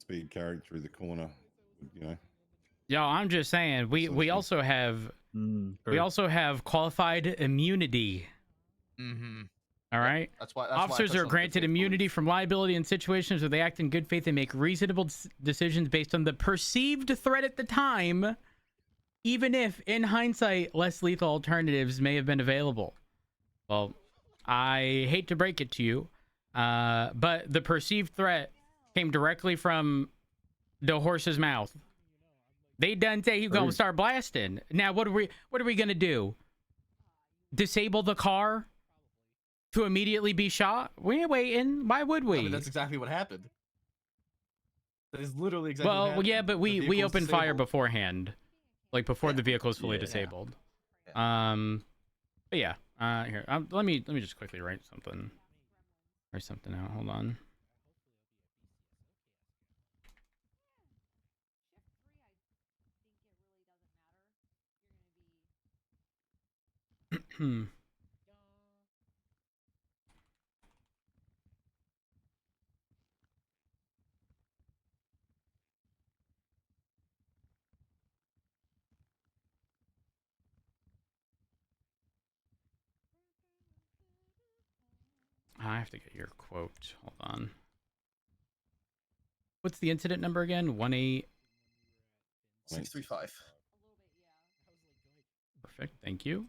speed carried through the corner, you know. Yo, I'm just saying, we also have qualified immunity. Mm-hmm. All right. That's why Officers are granted immunity from liability in situations where they act in good faith and make reasonable decisions based on the perceived threat at the time, even if, in hindsight, less lethal alternatives may have been available. Well, I hate to break it to you, but the perceived threat came directly from the horse's mouth. They done say he's gonna start blasting. Now, what are we gonna do? Disable the car to immediately be shot? We ain't waiting. Why would we? I mean, that's exactly what happened. That is literally exactly what happened. Well, yeah, but we opened fire beforehand, like before the vehicle was fully disabled. Yeah. But yeah, here, let me just quickly write something out. Hold on. I have to get your quote. Hold on. What's the incident number again? 635. Perfect. Thank you.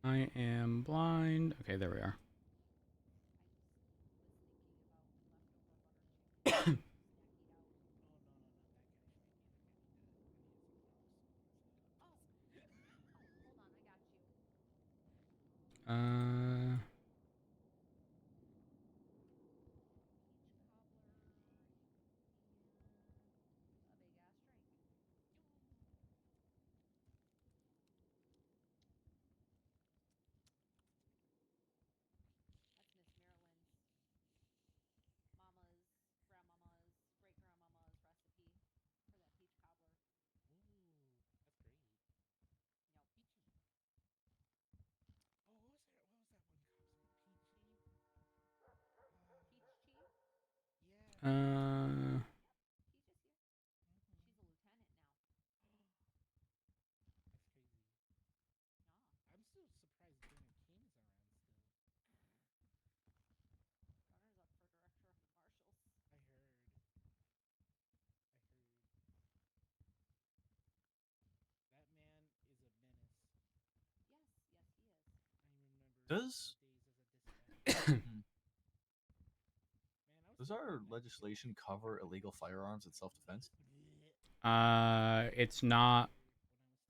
I am blind. Okay, there we are. Does our legislation cover illegal firearms in self-defense? It's not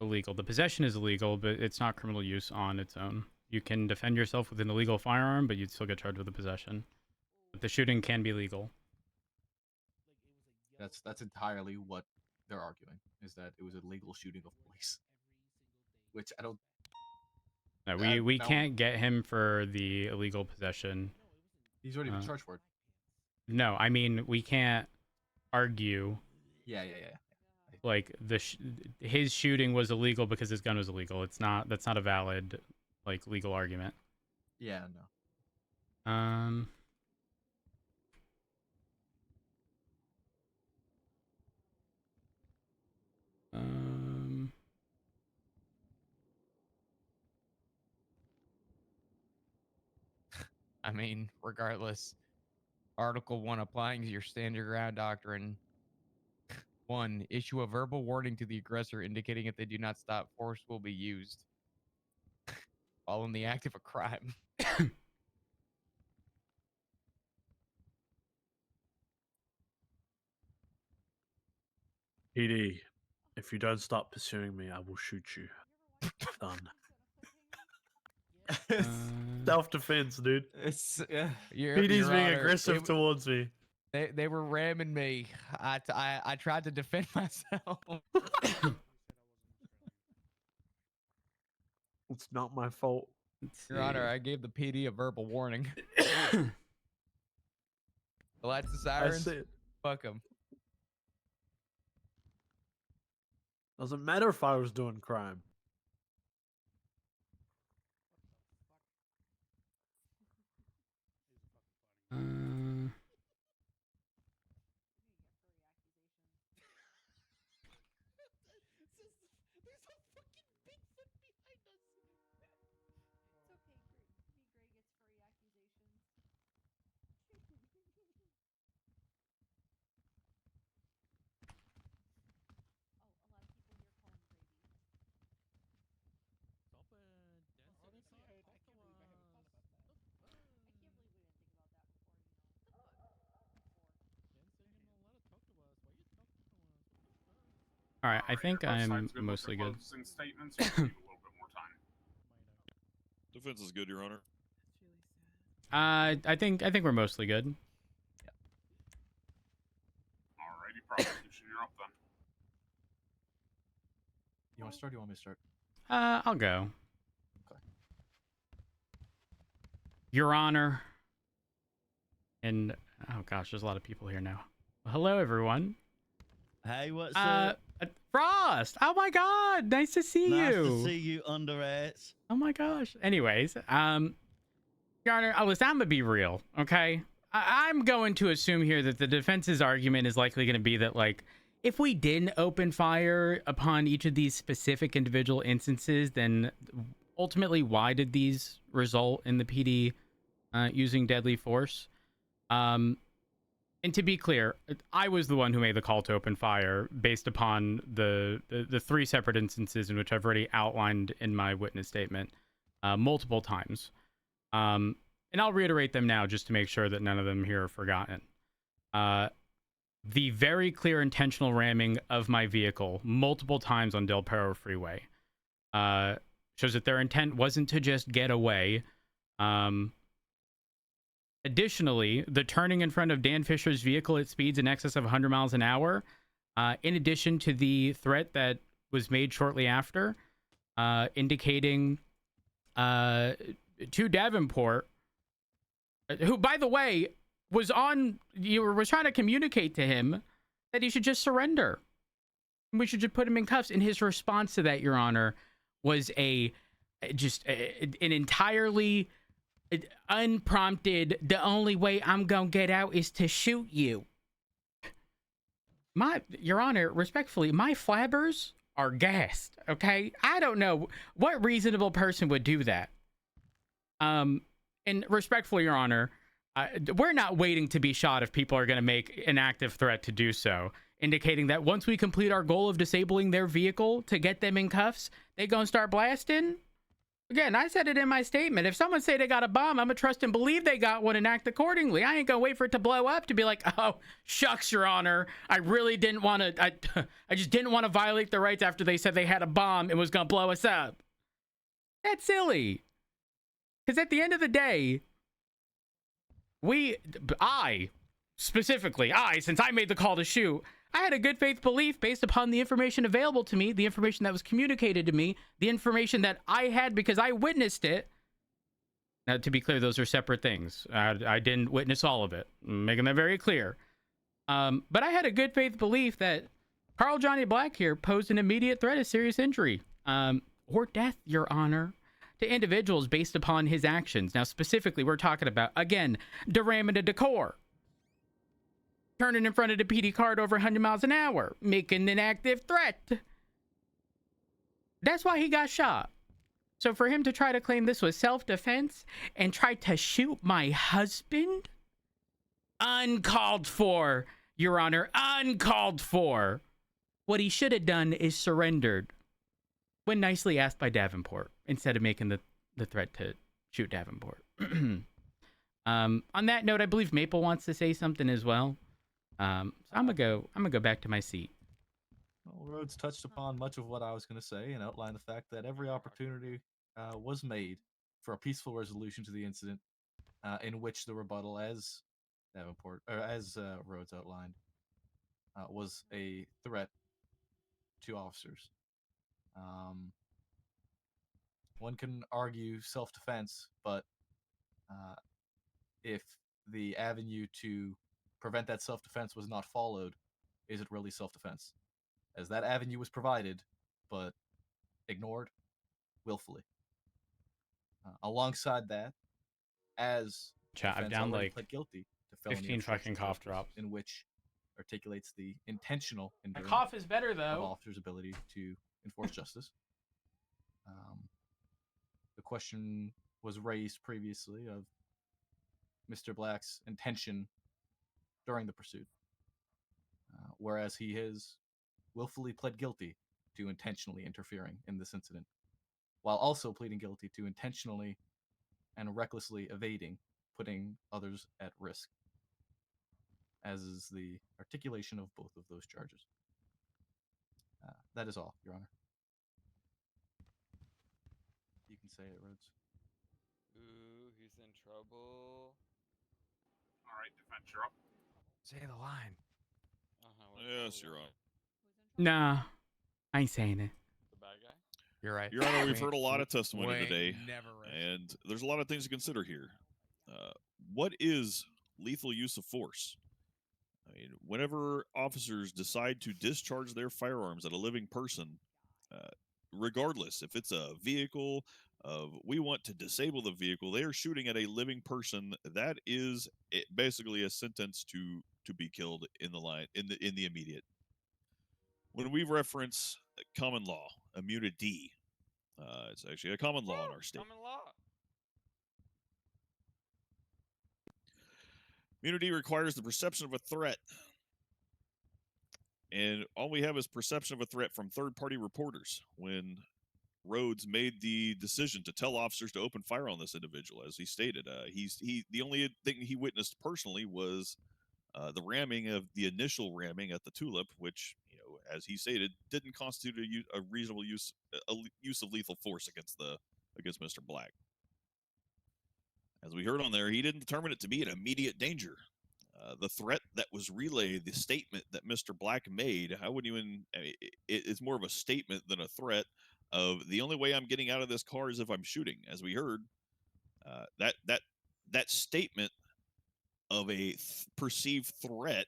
illegal. The possession is illegal, but it's not criminal use on its own. You can defend yourself with an illegal firearm, but you'd still get charged with the possession. But the shooting can be legal. That's entirely what they're arguing, is that it was a legal shooting of police. Which I don't... No, we can't get him for the illegal possession. He's already been charged for it. No, I mean, we can't argue. Yeah. Like his shooting was illegal because his gun was illegal. That's not a valid like legal argument. Yeah, no. I mean, regardless, Article 1 applying your stand your ground doctrine. 1. Issue a verbal warning to the aggressor indicating if they do not stop, force will be used. All in the act of a crime. PD, if you don't stop pursuing me, I will shoot you. Done. Self-defense, dude. It's PD's Your being Honor, aggressive towards me. They were ramming me. I tried to defend myself. It's not my fault. Your Honor, I gave the PD a verbal warning. The lights and I sirens. said, Fuck them. doesn't matter if I was doing crime. All right, I think Both I'm sides good with mostly their good. closing statements. We'll need a little bit more time. Defense is good, Your Honor. I think we're mostly good. Alrighty, prosecution, you're up then. You want to start? Or you want me to start? I'll go. Okay. Your Honor. And oh gosh, there's a lot of people here now. Well, hello, everyone. Hey, what's up? Frost. Oh my God, nice to see Nice you. to see you, underrats. Oh my gosh. Anyways, Your Honor, listen, I'm gonna be real, okay? I'm going to assume here that the defense's argument is likely going to be that, like, if we didn't open fire upon each of these specific individual instances, then ultimately, why did these result in the PD using deadly force? And to be clear, I was the one who made the call to open fire based upon the three separate instances in which I've already outlined in my witness statement multiple times. And I'll reiterate them now just to make sure that none of them here are forgotten. The very clear intentional ramming of my vehicle multiple times on Del Perro Freeway shows that their intent wasn't to just get away. Additionally, the turning in front of Dan Fisher's vehicle at speeds in excess of 100 miles an hour, in addition to the threat that was made shortly after, indicating to Davenport, who, by the way, was trying to communicate to him that he should just surrender. We should just put him in cuffs. And his response to that, Your Honor, was an entirely unprompted, the only way I'm gonna get out is to shoot you. Your Honor, respectfully, my flabbers are gassed, okay? I don't know what reasonable person would do that. And respectfully, Your Honor, we're not waiting to be shot if people are going to make an active threat to do so, indicating that once we complete our goal of disabling their vehicle to get them in cuffs, they gonna start blasting. Again, I said it in my statement. If someone say they got a bomb, I'm gonna trust and believe they got one and act accordingly. I ain't gonna wait for it to blow up to be like, oh, shucks, Your Honor. I really didn't want to, I just didn't want to violate their rights after they said they had a bomb and was gonna blow us up. That's silly. Because at the end of the day, since I made the call to shoot, I had a good faith belief based upon the information available to me, the information that was communicated to me, the information that I had because I witnessed it. Now, to be clear, those are separate things. I didn't witness all of it. I'm making that very clear. But I had a good faith belief that Carl Johnny Black here posed an immediate threat of serious injury or death, Your Honor, to individuals based upon his actions. Now, specifically, we're talking about, again, deramming the decor. Turning in front of the PD car at over 100 miles an hour, making an active threat. That's why he got shot. So for him to try to claim this was self-defense and try to shoot my husband? Uncalled for, Your Honor, uncalled for. What he should have done is surrendered when nicely asked by Davenport instead of making the threat to shoot Davenport. On that note, I believe Maple wants to say something as well. So I'm gonna go back to my seat. Well, Rhodes touched upon much of what I was going to say and outlined the fact that every opportunity was made for a peaceful resolution to the incident, in which the rebuttal, as Rhodes outlined, was a threat to officers. One can argue self-defense, but if the avenue to prevent that self-defense was not followed, is it really self-defense? As that avenue was provided, but ignored willfully. Alongside that, as Chat, I've defense down already like pled guilty to felony 15 obstruction fucking cough of justice, drops. in which articulates the intentional My hindering cough is better of though. officers' ability to enforce justice. The question was raised previously of Mr. Black's intention during the pursuit, whereas he has willfully pled guilty to intentionally interfering in this incident, while also pleading guilty to intentionally and recklessly evading, putting others at risk, as is the articulation of both of those charges. That is all, Your Honor. You can say it, Rhodes. Ooh, he's in trouble. All right, defense, you're up. Say the line. Yes, Your Honor. Nah, I ain't saying it. The bad guy? You're right. Your Honor, we've We heard a lot of testimony we ain't today, never rest. and there's a lot of things to consider here. What is lethal use of force? I mean, whenever officers decide to discharge their firearms at a living person, regardless if it's a vehicle, we want to disable the vehicle, they are shooting at a living person. That is basically a sentence to be killed in the immediate. When we reference common law, immunity, it's actually a common law in our state. Common law. Immunity requires the perception of a threat. And all we have is perception of a threat from third-party reporters when Rhodes made the decision to tell officers to open fire on this individual. As he stated, the only thing he witnessed personally was the ramming of the initial ramming at the Tulip, which, as he stated, didn't constitute a reasonable use of lethal force against Mr. Black. As we heard on there, he didn't determine it to be an immediate danger. The threat that was relayed, the statement that Mr. Black made, I wouldn't even. It's more of a statement than a threat. Of the only way I'm getting out of this car is if I'm shooting. As we heard, that statement of a perceived threat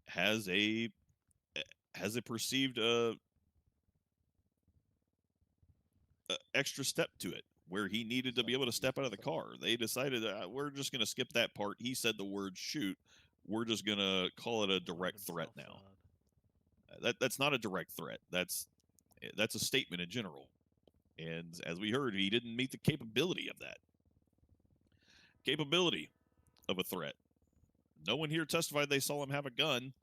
has a perceived extra step to it, where he needed to be able to step out of the car. They decided we're just going to skip that part. He said the word shoot. We're just going to call it a direct threat now. That's not a direct threat. That's a statement in general. And as we heard, he didn't meet the capability of that. Capability of a threat. No one here testified they saw him have a gun,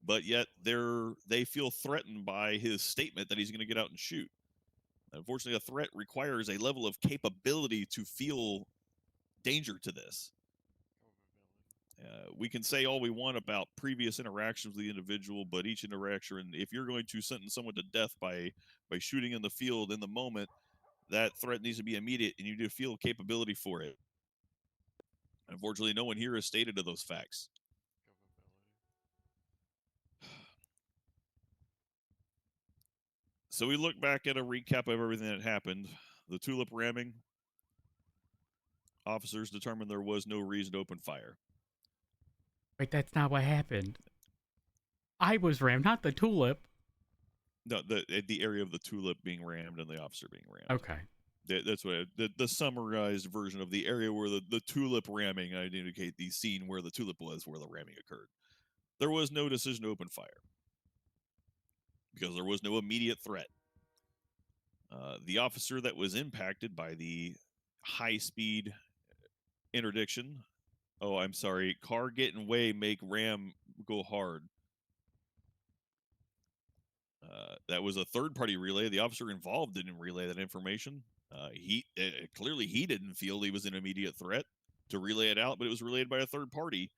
but yet they feel threatened by his statement that he's going to get out and shoot. Unfortunately, a threat requires a level of capability to feel danger to this. We can say all we want about previous interactions with the individual, but each interaction, if you're going to sentence someone to death by shooting in the field in the moment, that threat needs to be immediate, and you need to feel capability for it. Unfortunately, no one here has stated to those facts. So we look back at a recap of everything that happened. The Tulip ramming. Officers determined there was no reason to open fire. Wait, that's not what happened. I was rammed, not the Tulip. No, the area of the Tulip being rammed and the officer being rammed. Okay. That's what the summarized version of the area where the Tulip ramming, I'd indicate the scene where the Tulip was, where the ramming occurred. There was no decision to open fire because there was no immediate threat. The officer that was impacted by the high-speed interdiction, car getting way, make ram go hard. That was a third-party relay. The officer involved didn't relay that information. Clearly he didn't feel he was an immediate threat to relay it out, but it was relayed by a third party.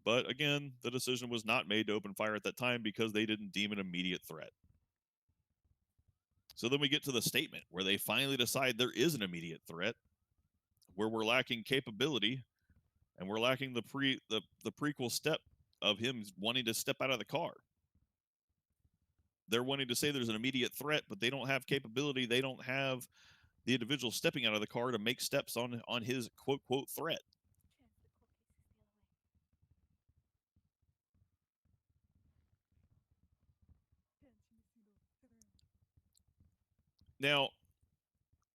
But again, the decision was not made to open fire at that time because they didn't deem an immediate threat. So then we get to the statement where they finally decide there is an immediate threat, where we're lacking capability, and we're lacking the prequel step of him wanting to step out of the car. They're wanting to say there's an immediate threat, but they don't have capability. They don't have the individual stepping out of the car to make steps on his quote threat. Now,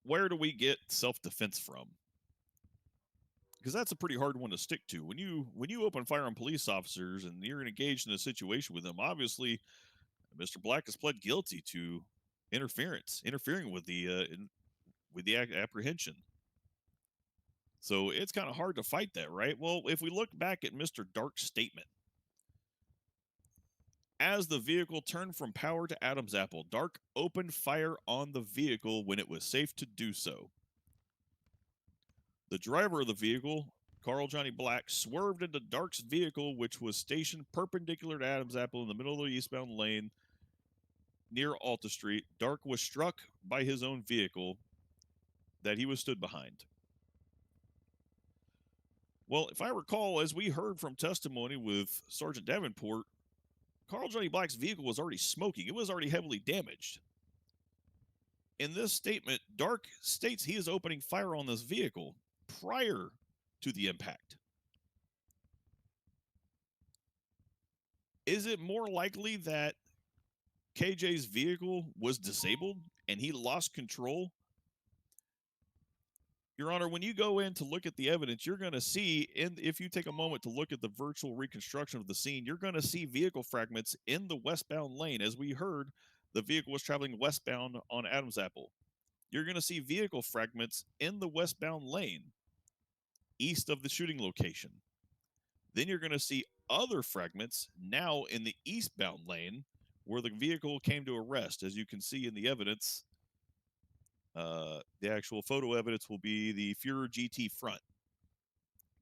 where do we get self-defense from? Because that's a pretty hard one to stick to. When you open fire on police officers and you're engaged in a situation with them, obviously, Mr. Black has pled guilty to interfering with the apprehension. So it's kind of hard to fight that, right? Well, if we look back at Mr. Dark's statement, as the vehicle turned from power to Adam's apple, Dark opened fire on the vehicle when it was safe to do so. The driver of the vehicle, Carl Johnny Black, swerved into Dark's vehicle, which was stationed perpendicular to Adam's apple in the middle of the eastbound lane near Alta Street. Dark was struck by his own vehicle that he was stood behind. Well, if I recall, as we heard from testimony with Sergeant Davenport, Carl Johnny Black's vehicle was already smoking. It was already heavily damaged. In this statement, Dark states he is opening fire on this vehicle prior to the impact. Is it more likely that KJ's vehicle was disabled and he lost control? Your Honor, when you go in to look at the evidence, you're going to see, if you take a moment to look at the virtual reconstruction of the scene, you're going to see vehicle fragments in the westbound lane. As we heard, the vehicle was traveling westbound on Adams Apple. You're going to see vehicle fragments in the westbound lane east of the shooting location. Then you're going to see other fragments now in the eastbound lane where the vehicle came to a rest. As you can see in the evidence, the actual photo evidence will be the Führer GT front,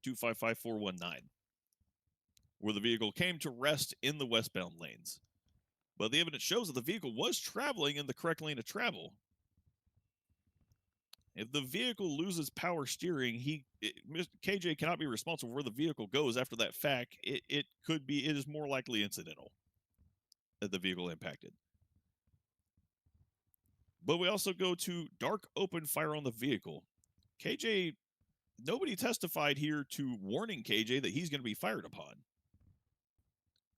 255419, where the vehicle came to rest in the westbound lanes. But the evidence shows that the vehicle was traveling in the correct lane of travel. If the vehicle loses power steering, KJ cannot be responsible for where the vehicle goes after that fact. It is more likely incidental that the vehicle impacted. But we also go to Dark open fire on the vehicle. KJ, nobody testified here to warning KJ that he's going to be fired upon.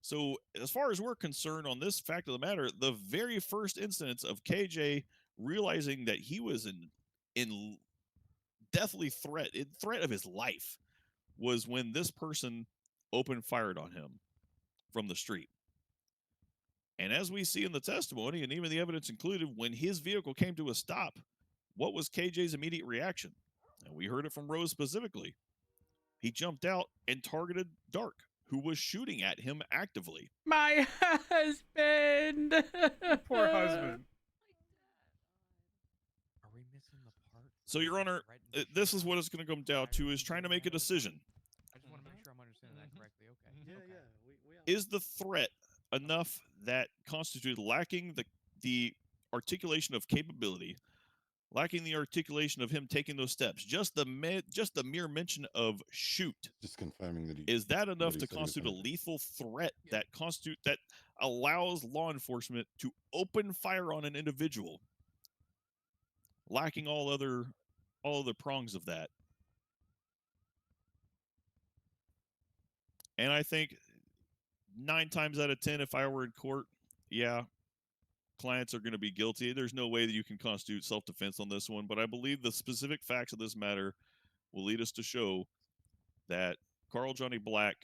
So as far as we're concerned on this fact of the matter, the very first instance of KJ realizing that he was in deathly threat of his life was when this person opened fired on him from the street. And as we see in the testimony, and even the evidence included, when his vehicle came to a stop, what was KJ's immediate reaction? And we heard it from Rose specifically. He jumped out and targeted Dark, who was shooting at him actively. My husband. Poor husband. Are we missing the part? So, Your Honor, this is what it's going to come down to, is trying to make a decision. I just want to make sure I'm understanding that correctly. Okay. Yeah, okay. yeah. Is the threat enough that constituted lacking the articulation of capability, lacking the articulation of him taking those steps, just the mere mention of shoot, Just confirming that is that enough he to said he was constitute a gonna do. lethal threat that allows law enforcement to open fire on an individual, lacking all other prongs of that? And I think 9 times out of 10, if I were in court, yeah, clients are going to be guilty. There's no way that you can constitute self-defense on this one, but I believe the specific facts of this matter will lead us to show that Carl Johnny Black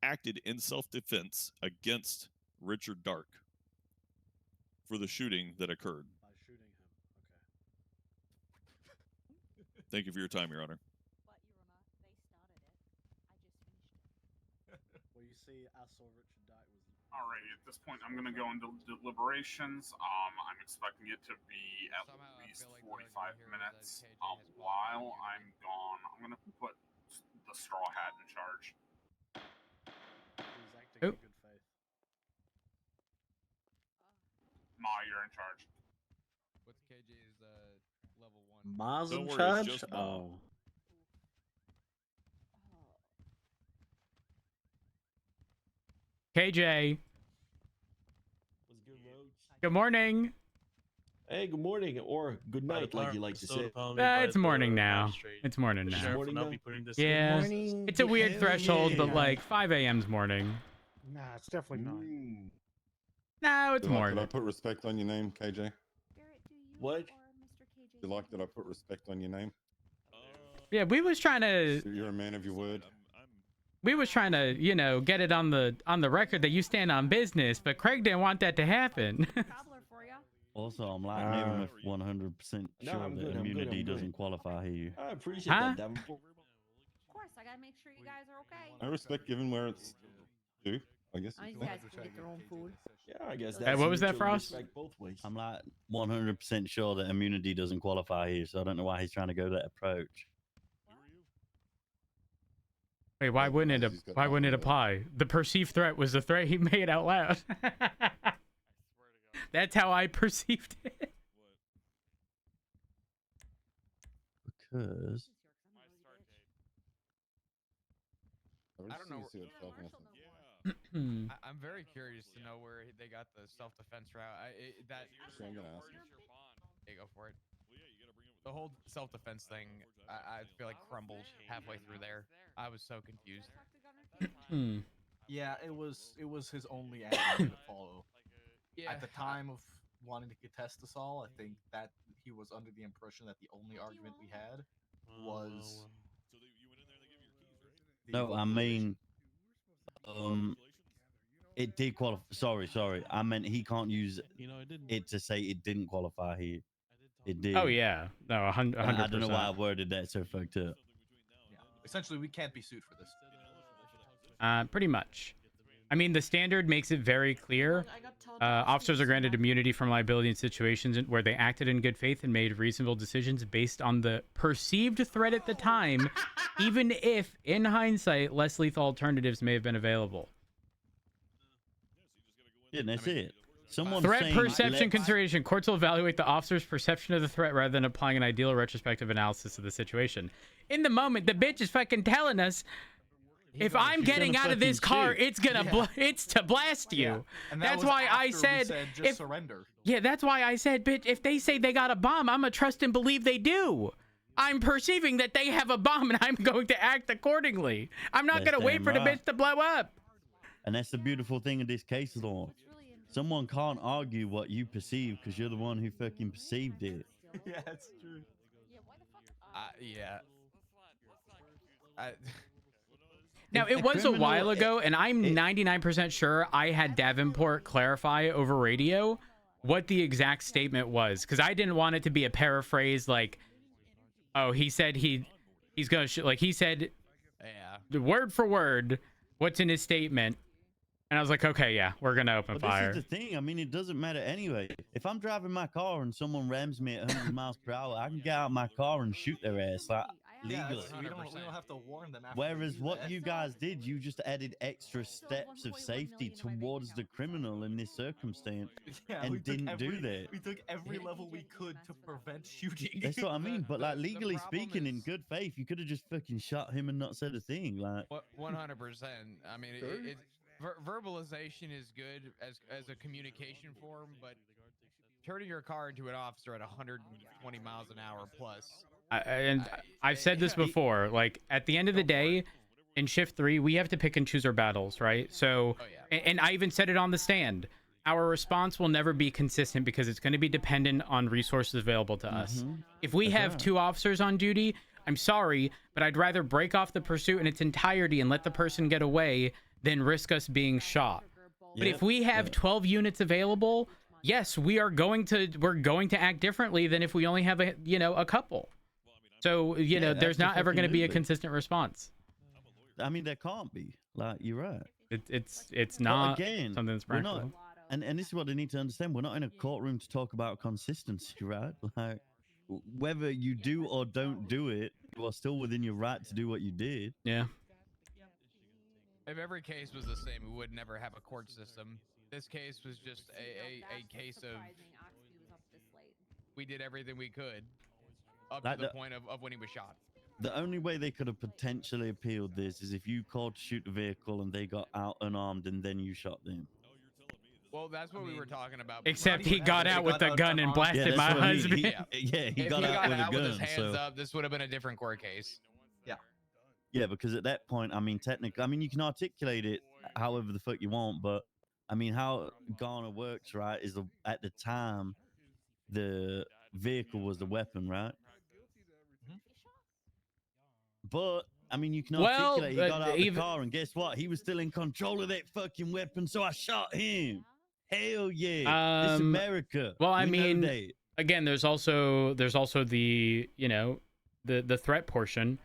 acted in self-defense against Richard Dark for the shooting that occurred. By shooting him. Okay. Thank you for your time, Your Honor. But Your Honor, they started it. I just finished it. Well, you see, I saw Richard Dyke was. Alrighty, at this point, I'm going to go into deliberations. I'm expecting it to be at Somehow I least feel like the 45 argument here is minutes. that KJ has While qualified I'm gone, I'm going to put the straw hat in charge. He's acting Oh. in good faith. Ma, you're in charge. Mars Don't in worry, charge? it's just Ma. Oh. KJ, What's good, Roach? good morning. Hey, good morning or good night, like you like to say. It's morning now. It's morning It's now. morning now? Yeah, Morning. it's a weird Hell threshold, but yeah. like 5 a.m.'s morning. Nah, it's definitely not. No, it's Did I morning. put respect on your name, KJ? Barrett, do you What? or Mr. KJ You like that I put respect on your name? Yeah, we was trying to You're a man of your word. you know, get it on the record that you stand on business, but Craig didn't want that to happen. cobbler for you? Also, I'm like near enough 100% No, sure I'm that good, I'm good, immunity I'm good. doesn't qualify here. I appreciate Huh? that, Davenport. Of course, I gotta make sure you guys are okay. I respect given where it's due, I guess. These guys can get their own food. Yeah, I guess Hey, that's what was that, mutual Frost? respect both ways. I'm like 100% sure that immunity doesn't qualify here, so I don't know why he's trying to go that approach. Wait, why wouldn't it? Why wouldn't it apply? The perceived threat was the threat he made out loud. That's how I perceived it. Because I don't know. Hmm. I'm very curious to know where they got the self-defense route. So I'm gonna ask him. Yeah, go for it. The whole self-defense thing, I feel like crumbled halfway through there. I was so confused. Hmm. Yeah, it was his only avenue to follow. Yeah. At the time of wanting to contest us all, I think that he was under the impression that the only argument we had was. no, I mean, it did qualify. Sorry. I meant he can't use it to say it didn't qualify here. It did. Oh yeah, no, 100%. I don't know why I worded that so fucked up. Yeah, essentially, we can't be sued for this. Pretty much. I mean, the standard makes it very clear. Officers are granted immunity from liability in situations where they acted in good faith and made reasonable decisions based on the perceived threat at the time, even if, in hindsight, less lethal alternatives may have been available. Yeah, that's it. Someone Threat saying, perception consideration. Courts will evaluate the officer's perception of the threat rather than applying an ideal or retrospective analysis of the situation. In the moment, the bitch is fucking telling us, if I'm getting out of this car, it's gonna it's to blast you. Yeah. And that That's was why I after we said, just if surrender. yeah, that's why I said, bitch, if they say they got a bomb, I'm gonna trust and believe they do. I'm perceiving that they have a bomb and I'm going to act accordingly. I'm not That's gonna wait damn for the right. bitch to blow up. And that's the beautiful thing of this case law. Someone can't argue what you perceive because you're the one who fucking perceived it. Yeah, it's true. Yeah, why the fuck? Yeah. Now, it was a while ago, and I'm 99% sure I had Davenport clarify over radio what the exact statement was, because I didn't want it to be a paraphrase like, oh, he said he's gonna like he said, yeah, word for word what's in his statement, and I was like, okay, yeah, we're gonna open But fire. this is the thing. I mean, it doesn't matter anyway. If I'm driving my car and someone rams me at 100 miles per hour, I can get out of my car and shoot their ass like Yeah, legally. we don't have to warn them after. Whereas what you guys did, you just added extra steps of safety towards the criminal in this circumstance, Yeah, we and took didn't do that. We took every level we could to prevent shooting. That's what I mean. But like legally problem speaking, in is- good faith, you could have just fucking shot him and not said a thing. Like 100%. I mean, verbalization is good as a communication form, but turning your car into an officer at 120 miles an hour plus. I've said this before. Like, at the end of the day, in shift 3, we have to pick and choose our battles, right? So, and I even said it on the stand. Our response will never be consistent because it's going to be dependent on resources available to us. If we have 2 officers on duty, I'm sorry, but I'd rather break off the pursuit in its entirety and let the person get away than risk us being shot. But if we have 12 units available, yes, we're going to act differently than if we only have a couple. So, there's not ever going to be a consistent response. I mean, there can't be. Like, you're right. It's not again, something that's we're practical. not, and this is what they need to understand. We're not in a courtroom to talk about consistency, right? Like, whether you do or don't do it, you are still within your right to do what you did. Yeah. If every case was the same, we would never have a court system. This case was just a case of we did everything we could. up Like to the point of when he was shot. The only way they could have potentially appealed this is if you called to shoot the vehicle and they got out unarmed and then you shot them. Well, that's what we were talking about. Except before. he got out with a gun and blasted that's my what I mean. husband. He If got he out got with a out with his gun. hands So up, this would have been a different court case. yeah, because at that point, I mean, technically, I mean, you can articulate it however the fuck you want, but I mean, how Ghana works, right? Is at the time the vehicle was the weapon, right? But I mean, you can Well, articulate. He got out of the even- car, and guess what? He was still in control of that fucking weapon, so I shot him. Hell yeah! This America. Well, I We know mean, that. again, there's also the the threat portion,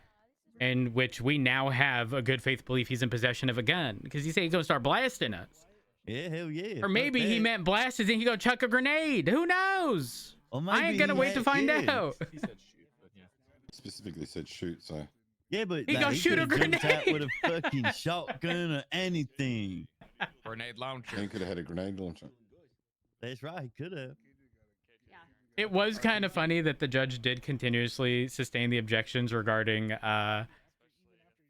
in which we now have a good faith belief he's in possession of a gun because he said he's gonna start blasting us. Yeah, hell yeah. Or maybe he meant blasted and he gonna chuck a grenade. Who knows? Or I ain't gonna wait to find out. He said shoot, but yeah. Specifically said shoot, so. Yeah, but He gonna shoot a could've jumped out grenade. with a fucking shotgun or anything. Grenade launcher. He could have had a grenade launcher. That's right, he could have. It was kind of funny that the judge did continuously sustain the objections regarding Us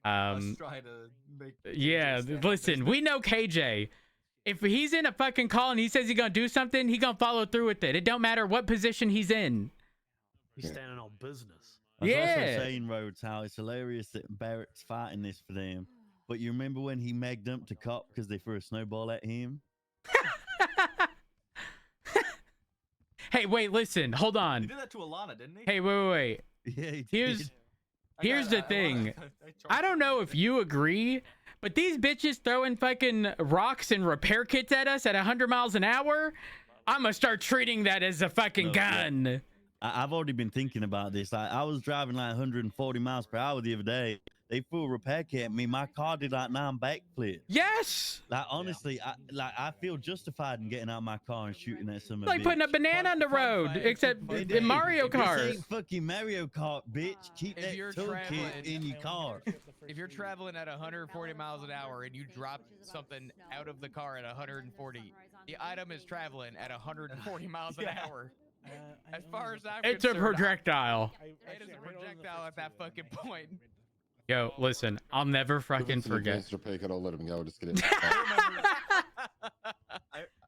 trying to make yeah, listen, we know KJ. If he's in a fucking call and he says he's gonna do something, he gonna follow through with it. It don't matter what position he's in. He's standing on business. I was also Yeah. saying, Rhodes, how it's hilarious that Barrett's fighting this for them. But you remember when he megged up to cop because they threw a snowball at him? Hey, wait, listen, hold He on. did that to Alana, didn't he? Hey, wait. Yeah, he Here's did. here's the thing. I don't know if you agree, but these bitches throwing fucking rocks and repair kits at us at 100 miles an hour, I'm gonna start treating that as a fucking No, yeah. gun. I've already been thinking about this. I was driving like 140 miles per hour the other day. They threw a repair kit at me. My car did like 9 backflips. Yes. Like honestly, I feel justified in getting out of my car and shooting at some. Like putting a banana on the road, except in Mario This Kart. ain't fucking Mario Kart, bitch. Keep If that you're toolkit traveling- in your car. If you're traveling at 140 miles an hour and you drop something out of the car at 140, the item is traveling at 140 miles an hour. As far as I'm It's a concerned, projectile. It is a projectile at that fucking point. Yo, listen, I'll never fucking forget. Repair kit, I'll let him go. Just get it.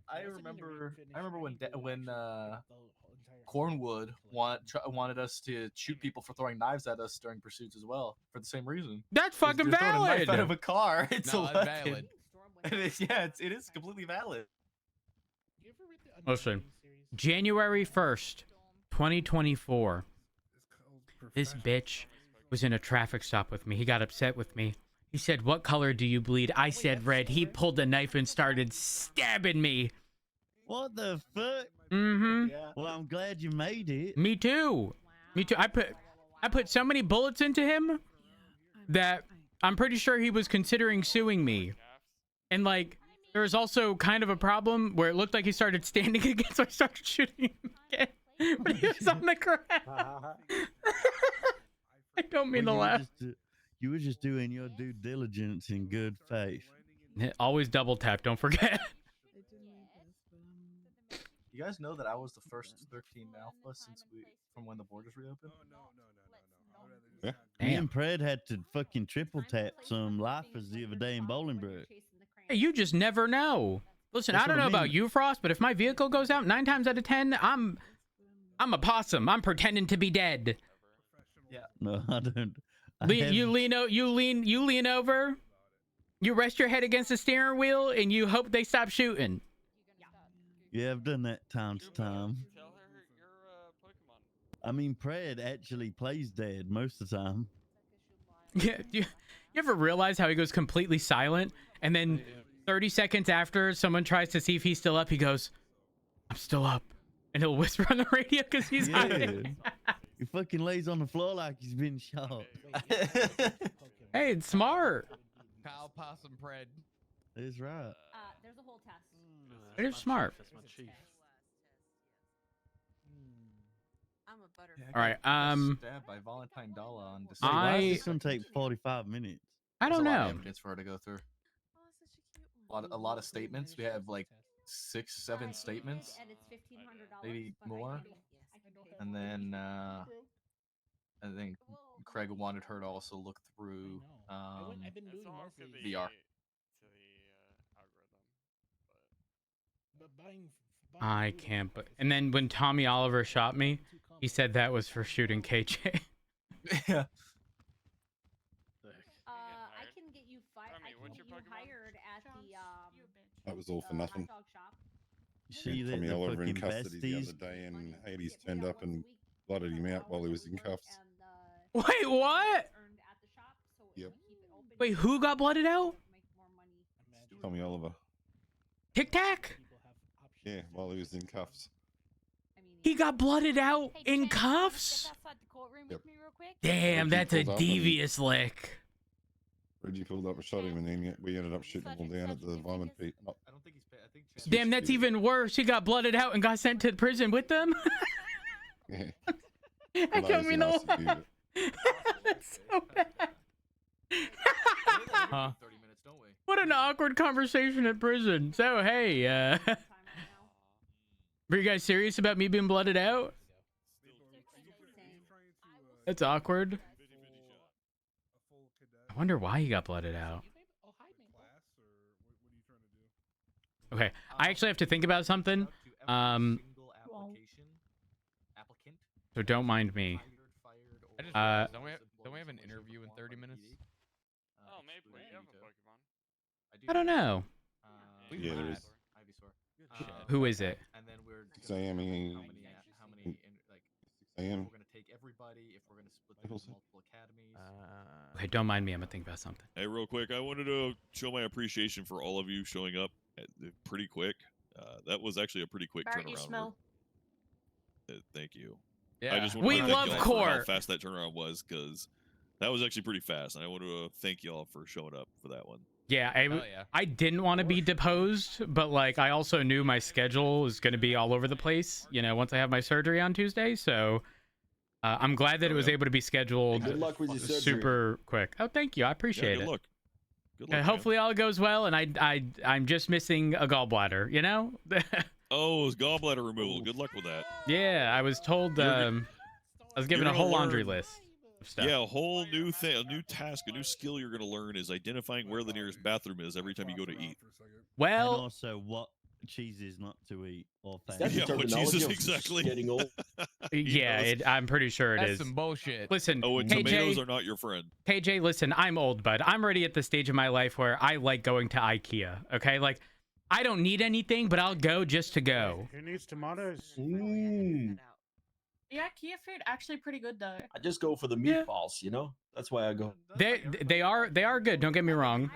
I remember when Cornwood wanted us to shoot people for throwing knives at us during pursuits as well for the same reason. That's They're fucking throwing a knife valid. out of a car. It's No, a that's weapon. valid. It is completely valid. Listen, January 1st, 2024. This bitch was in a traffic stop with me. He got upset with me. He said, "What color do you bleed?" I said red. He pulled a knife and started stabbing me. What the fuck? Mm-hmm. Well, I'm glad you made it. Me too. Me too. I put so many bullets into him that I'm pretty sure he was considering suing me. And like, there was also kind of a problem where it looked like he started standing again, so I started shooting him again. But he was on the ground. I don't mean to Well, laugh. You were just doing your due diligence in good faith. Always double tap, don't forget. You guys know that I was the first 13 alpha from when the borders reopened? Yeah. Me and Pred had to fucking triple tap some lifers the other day in Bolingbrook. Hey, you just never know. Listen, That's I don't what know I about mean. you, Frost, but if my vehicle goes out 9 times out of 10, I'm a possum. I'm pretending to be dead. Yeah. No, I don't. You lean over. You rest your head against the steering wheel, and you hope they stop shooting. Yeah, I've done that time to time. Tell her your Pokemon. I mean, Pred actually plays dead most of the time. Yeah, you ever realize how he goes completely silent, and then 30 seconds after someone tries to see if he's still up, he goes, "I'm still up," and he'll whisper on the radio because he's hiding. He fucking lays on the floor like he's been shot. Hey, it's smart. Kyle Possum Pred. That's right. There's a whole test. It is smart. That's my chief. I'm a butter. All right. Stabbed by Valentine Dalla on Wait, December. why is this gonna take 45 minutes? I don't There's a lot know. of evidence for her to go through. A lot of statements. We have like 6, 7 statements, And it's $1,500. maybe but I more. can pay And then I think Craig wanted her to also look through I've been doing mostly VR. but buying I food can't. and But stuff and then when Tommy Oliver shot me, too he complex. said that was for shooting KJ. Yeah. I can get you fired. I can what's get your you Pokemon? hired at the That was all for nothing. hot dog shop. You see Tommy the Oliver in fucking custody the besties. other day, and Hades turned up and blooded him out while he was in cuffs. Wait, what? Yep. Wait, who got blooded out? Tommy Oliver. Tic Tac? Yeah, while he was in cuffs. He got blooded out Hey, in Chan, cuffs? step outside the courtroom Yep. with me real quick. Damn, Reggie that's a pulled up and- devious lick. Reggie pulled up and shot him, and then we ended up shooting him all down at the vomit pit. Not I don't think he's. I think. Damn, that's even worse. He got blooded out and got sent to prison with them. Yeah. I Well, don't was mean a to nasty laugh. dude. That's so bad. Huh? 30 minutes, don't we? What an awkward conversation at prison. So, hey, were you guys serious about me being blooded out? That's awkward. I wonder why he got blooded out. Okay, I actually have to think about something. So don't mind me. I just realized, don't we have an interview in 30 minutes? Oh, maybe we have a Pokemon. I don't know. Yeah, there is. Who is it? And then we're 6 a.m. how many like 6 a.m. we're gonna take everybody, if we're gonna split them into multiple academies. Okay, don't mind me. I'm gonna think about something. Hey, real quick, I wanted to show my appreciation for all of you showing up pretty quick. That was actually a pretty quick Bart, turnaround. you smell. Thank you. Yeah. I just wanted We to thank love y'all for how Court. fast that turnaround was, because that was actually pretty fast. And I want to thank y'all for showing up for that one. Yeah, Hell yeah. I didn't want to be deposed, but like I also knew my schedule was gonna be all over the place. You know, once I have my surgery on Tuesday, so I'm glad that it was able to be scheduled Good luck with your surgery. super quick. Oh, thank you. I Yeah, appreciate good it. luck. Good luck. man. Hopefully all goes well, and I'm just missing a gallbladder. You know? Oh, it's gallbladder removal. Good luck with that. Yeah, I was told. You're I was given you're a whole gonna laundry learn- list of stuff. Yeah, a whole new thing, a new task, a new skill you're going to learn is identifying where the nearest bathroom is every time you go to eat. And Well, also what cheeses not to eat or That's things. the Yeah, what terminology Jesus of exactly. getting old. yeah, I'm pretty sure it That's is. some bullshit. Listen, Oh, and tomatoes KJ, are not your friend. KJ, listen, I'm old, bud. I'm already at the stage of my life where I like going to IKEA. Okay, like I don't need anything, but I'll go just to go. Who needs tomatoes? Mm. Yeah, IKEA food actually pretty good though. I just go for the Yeah. meatballs, you know? That's why I go. They are good. Don't get me wrong.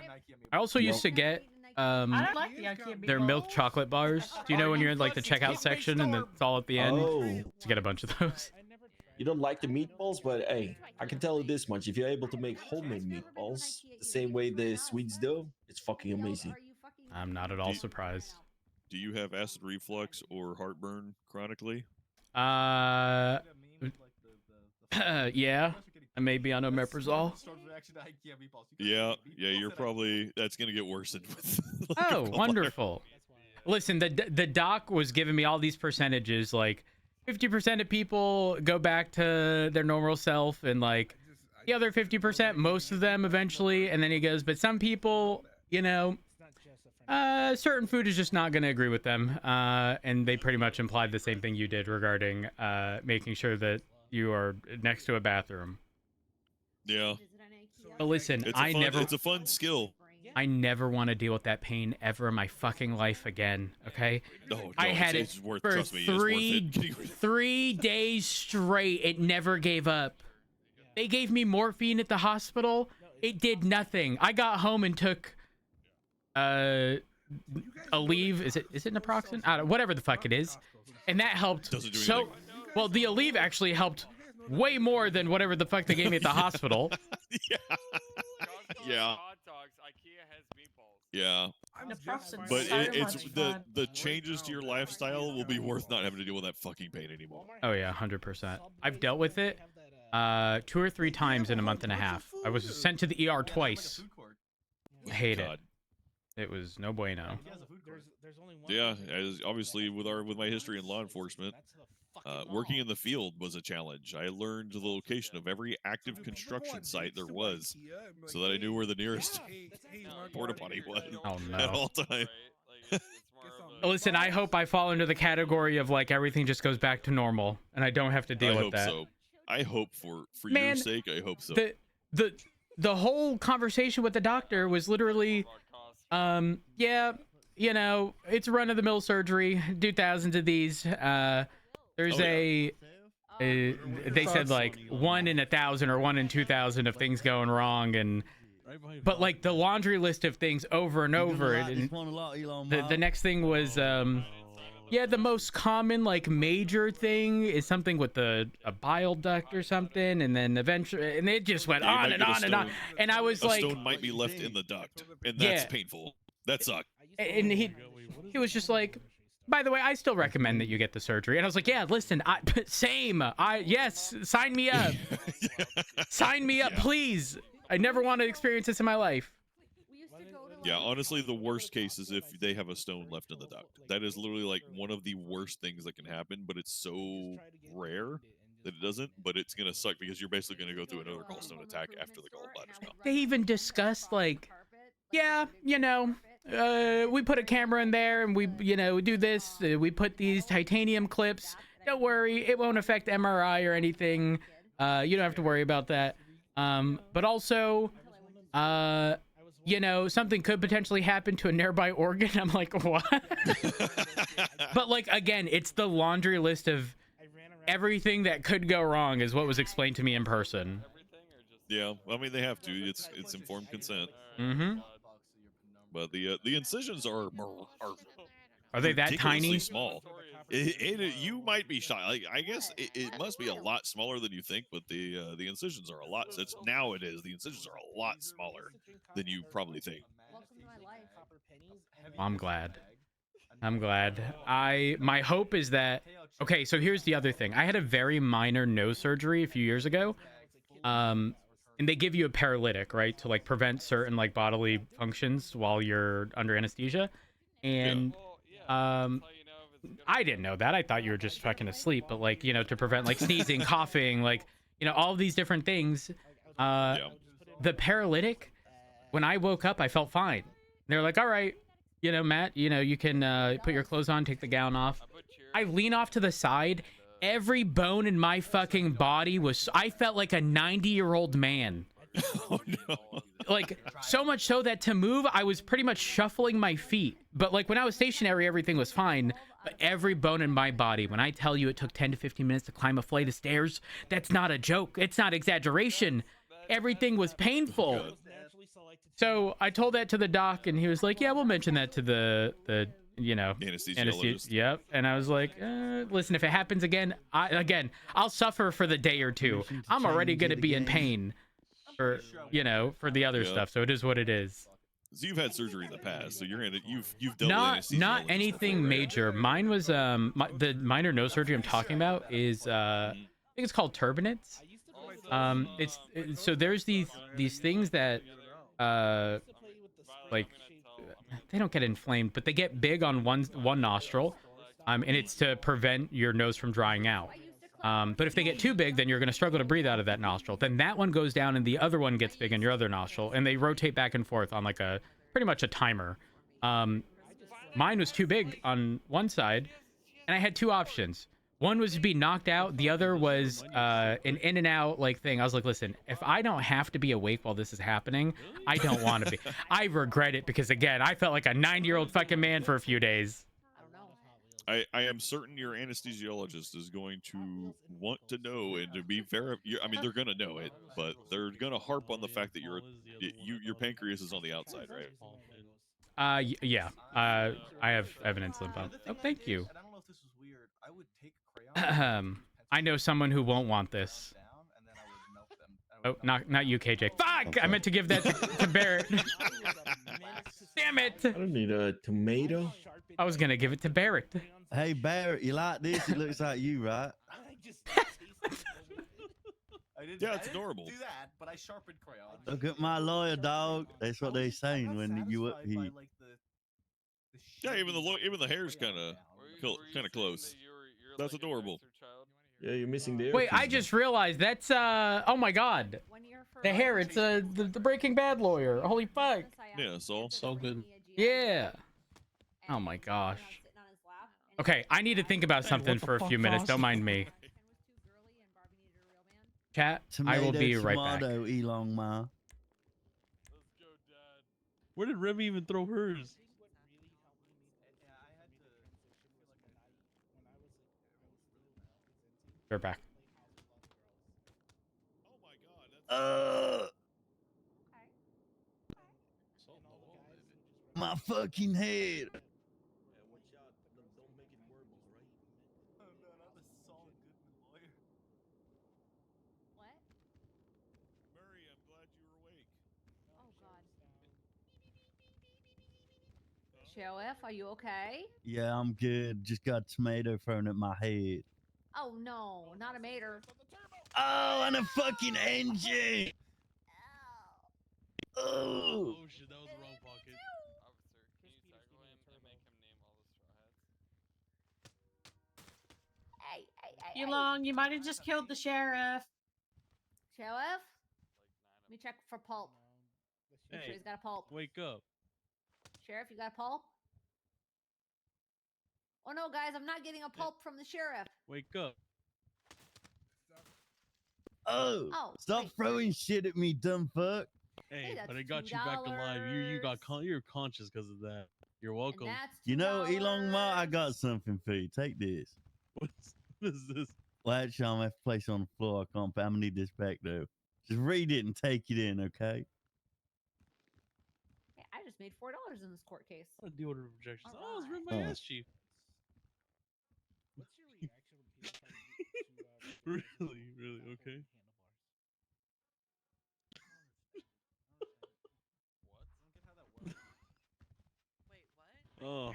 I also used to get I don't like the IKEA their milk chocolate bars. Do you know when you're in like the checkout section and it's all at the end? Oh, To get a bunch of those. you don't like the meatballs, but hey, I can tell you this much: if you're able to make homemade meatballs the same way the Swedes do, it's fucking amazing. I'm not at all surprised. Do you have acid reflux or heartburn chronically? Yeah, I may be on omeprazole. Yeah, you're probably, that's going to get worse with like, a Oh, gallbladder. wonderful. Listen, the doc was giving me all these percentages, like 50% of people go back to their normal self, and like the other 50%, most of them eventually. And then he goes, but some people, you know, certain food is just not going to agree with them. And they pretty much implied the same thing you did regarding making sure that you are next to a bathroom. Yeah. But listen, It's I a fun skill. never want to deal with that pain ever in my fucking life again. Okay? No, I had it's it worth, for trust me, it's worth it. 3 days straight. It never gave up. They gave me morphine at the hospital. It did nothing. I got home and took a Aleve. Is it naproxen? I don't, whatever the fuck it is. And that helped Doesn't do so anything. well. The Aleve actually helped way more than whatever the fuck they gave me at the hospital. Yeah. Yeah. Hot dogs. IKEA has meatballs. Yeah. Naproxen's But so it's much the fun. the changes to your lifestyle will be worth not having to deal with that fucking pain anymore. Oh yeah, 100%. I've dealt with it 2 or 3 times in a month and a half. I was sent to the ER twice. I hate it. God. It was no bueno. There's only one Yeah, thing. as obviously with my history in law enforcement, Working in the field was a challenge. I learned the location of every active construction site there was, so that I knew where the nearest porta potty was Oh, at no. all times. Listen, I hope I fall into the category of like everything just goes back to normal and I don't have to deal I with hope that. so. I hope for your Man, sake, I hope so. The whole conversation with the doctor was literally, yeah, you know, it's run of the mill surgery. Do thousands of these. There's they said like 1 in 1,000 or 1 in 2,000 of things going wrong, and but like the laundry list of things over and over. And the next thing was yeah, the most common like major thing is something with a bile duct or something, and then eventually, and it just went on and on and on. And I was like, a stone might be left in the duct, and that's painful. That sucks. And he was just like, by the way, I still recommend that you get the surgery. And I was like, yeah, listen, same. Yes, sign me up. Sign me up, please. I never want to experience this in my life. Yeah, honestly, the worst case is if they have a stone left in the duct. That is literally like one of the worst things that can happen, but it's so rare that it doesn't. But it's gonna suck because you're basically gonna go through another gallstone attack after the gallbladder's gone. They even discussed like, yeah, you know, we put a camera in there and we, you know, do this. We put these titanium clips. Don't worry, it won't affect MRI or anything. You don't have to worry about that. But also, you know, something could potentially happen to a nearby organ. I'm like, what? But like, again, it's the laundry list of everything that could go wrong is what was explained to me in person. Yeah, I mean they have to. It's informed consent. Mm-hmm. But the incisions are they that ridiculously tiny? Small. You might be shocked. Like, I guess it must be a lot smaller than you think, but the incisions are a lot. It's now it is. The incisions are a lot smaller than you probably think. I'm glad. I'm glad. My hope is that, okay, so here's the other thing. I had a very minor nose surgery a few years ago. And they give you a paralytic, right, to like prevent certain like bodily functions while you're under anesthesia. And I didn't know that. I thought you were just fucking asleep, but like, you know, to prevent like sneezing, coughing, like, you know, all these different things. The paralytic, when I woke up, I felt fine. They're like, all right, you know, Matt, you know, you can put your clothes on, take the gown off. I lean off to the side. Every bone in my fucking body was, I felt like a 90-year-old man. Oh, no. Like, so much so that to move, I was pretty much shuffling my feet. But like when I was stationary, everything was fine. But every bone in my body, when I tell you it took 10 to 15 minutes to climb a flight of stairs, that's not a joke. It's not exaggeration. Everything was painful. So I told that to the doc, and he was like, yeah, we'll mention that to the you know, anesthesiologist. Yep. And I was like, listen, if it happens again, I'll suffer for the day or two. I'm already going to be in pain for, you know, for the other stuff. So it is what it is. So you've had surgery in the past, so you're in it. You've dealt with not anything before, right? major. Mine was the minor nose surgery I'm talking about is I think it's called turbinates. So there's these things that like they don't get inflamed, but they get big on one nostril, and it's to prevent your nose from drying out. But if they get too big, then you're going to struggle to breathe out of that nostril. Then that one goes down and the other one gets big in your other nostril, and they rotate back and forth on like a pretty much a timer. Mine was too big on one side, and I had two options. One was to be knocked out. The other was an in and out like thing. I was like, listen, if I don't have to be awake while this is happening, I don't want to be. I regret it because, again, I felt like a 90-year-old fucking man for a few days. I am certain your anesthesiologist is going to want to know and to be very. I mean, they're going to know it, but they're going to harp on the fact that your pancreas is on the outside, right? Yeah. I have an insulin pump. Oh, thank you. I know someone who won't want this. Oh, not you, KJ. Fuck! Okay. I meant to give that to Barrett. Damn it! I don't need a tomato. I was gonna give it to Barrett. Hey Barrett, you like this? It looks like you, right? Yeah, it's adorable. Do that, but I sharpened crayon. Look at my lawyer, dog. That's what they're saying when you up here. Yeah, even the hair's kind of close. That's adorable. Yeah, you're missing the ear. Wait, I piece, just realized that's oh my god. The hair, it's the Breaking Bad lawyer. Holy fuck. Yeah, so good. Yeah. Oh my gosh. Okay, I need to think about something for a few minutes. Don't mind me. Chat, I will be right back. Tomato, Elon Ma. Where did Remy even throw hers? We're back. My fucking head. What? Murray, I'm glad you were awake. Oh God. Sheriff, are you okay? Yeah, I'm good. Just got tomato thrown at my head. Oh no, not a mater. Oh, and a fucking engine. Oh. Oh shit, that was the wrong pocket. Officer, can you tackle him and make him name all the straw hats? Hey. Elon, you might have just killed the sheriff. Sheriff? Let me check for pulp. Make sure Hey, he's got a pulp. wake up. Sheriff, you got a pulp? Oh no, guys, I'm not getting a pulp from the sheriff. Wake up. Oh. Oh, Stop wait. throwing shit at me, dumb fuck. Hey, that's but I got you back alive. You're conscious because of that. You're And welcome. that's You know, Elon Ma, I $2. got something for you. Take this. What is this? Well, actually, I'm gonna have to place it on the floor. I can't. I'm gonna need this back though. Just read it and take it in, okay? Hey, I just made $4 in this court case. What a deal with objections. All Oh, it's written right. by Oh. ass chief. What's your reaction when people try to Really, okay. Oh,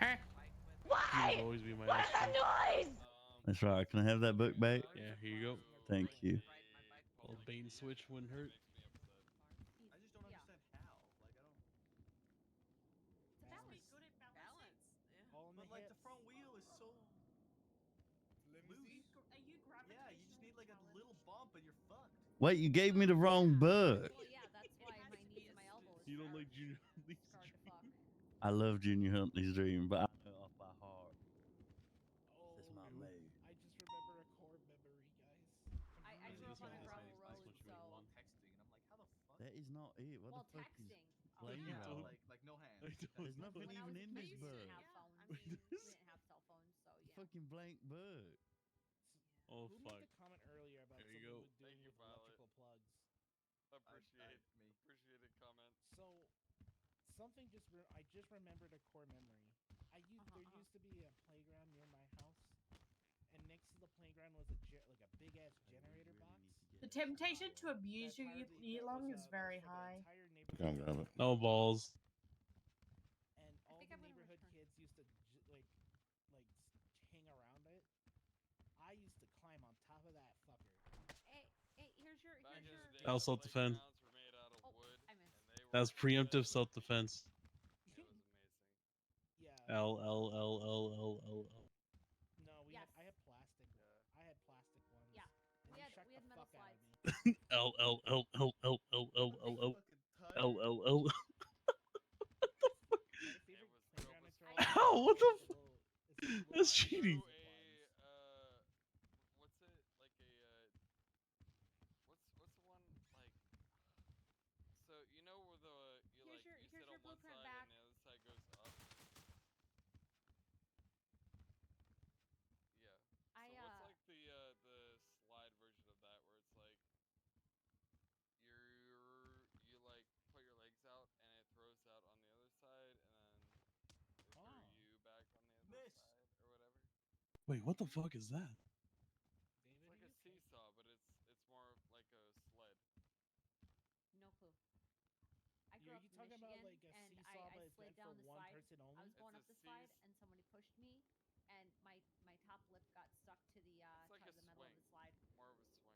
Why? you'll always be my What ass is that chief. noise? That's right. Can I have that book back? Yeah, here you go. Thank you. Old bait and switch wouldn't hurt. I just don't understand how. Like, I don't. It's a balance. Good at balance. All in But the like the hips. front wheel is so loose. You Yeah, you just need like a little bump and you're fucked. Wait, you gave me the wrong book. Well, yeah, that's why my knees and my elbows You don't are like Junior Huntley's scarred to fuck. I love Junior Huntley's Dream, but I know it off by heart. Oh, That's my move. I just remember a core memory, guys. I grew up on the gravel road, so While texting, and I'm like, how the fuck? That is not it. What while the fuck texting. is Oh, playing no. about? Like no hands. I don't There's nothing When I even was in a this kid, we book. didn't have phones. I mean, We didn't have cell phones, so yeah. Fucking blank book. Oh, Who fuck. made the comment earlier about There you someone go. would do Thank you, with Violet. electrical plugs? Appreciated comment. So, something I just remembered a core memory. There used to be a playground near my house, and next to the playground was like a big ass generator box. The temptation to abuse you, Elon, is very for the high. entire Can't neighborhood. grab it. No balls. And all think the I'm gonna neighborhood return. kids used to hang around it. I used to climb on top of that fucker. Hey, here's your. Back in the day, That was self-defense. playgrounds were made out of Oh, wood, I missed. and they That was were preemptive incredible. self-defense. It was amazing. Yeah. L L L L L L L. No, Yes. I had plastic. I had plastic ones. Yeah, And we you had shocked the metal fuck out of slides. me. L L L L L L L L L L L L. My favorite playground I Ow, what the is the little That's ice cheating. zip lines. What's it like what's the one like? So you know where you Here's your sit on one blueprint side back. and the other side goes up. Yeah. So what's like the slide version of that where it's like you like put your legs out and it throws out on the other side and then they throw you back on the other side or whatever. Wait, what the fuck is that? It's like a seesaw, but it's more of like a sled. No clue. I Are grew up you in talking about Michigan, like a and seesaw, I but it's slid meant down for the one slide. person only? I was going up It's the a slide, and somebody pushed me, and my top lip got stuck to the It's like to a the middle of swing. the slide. More of a swing.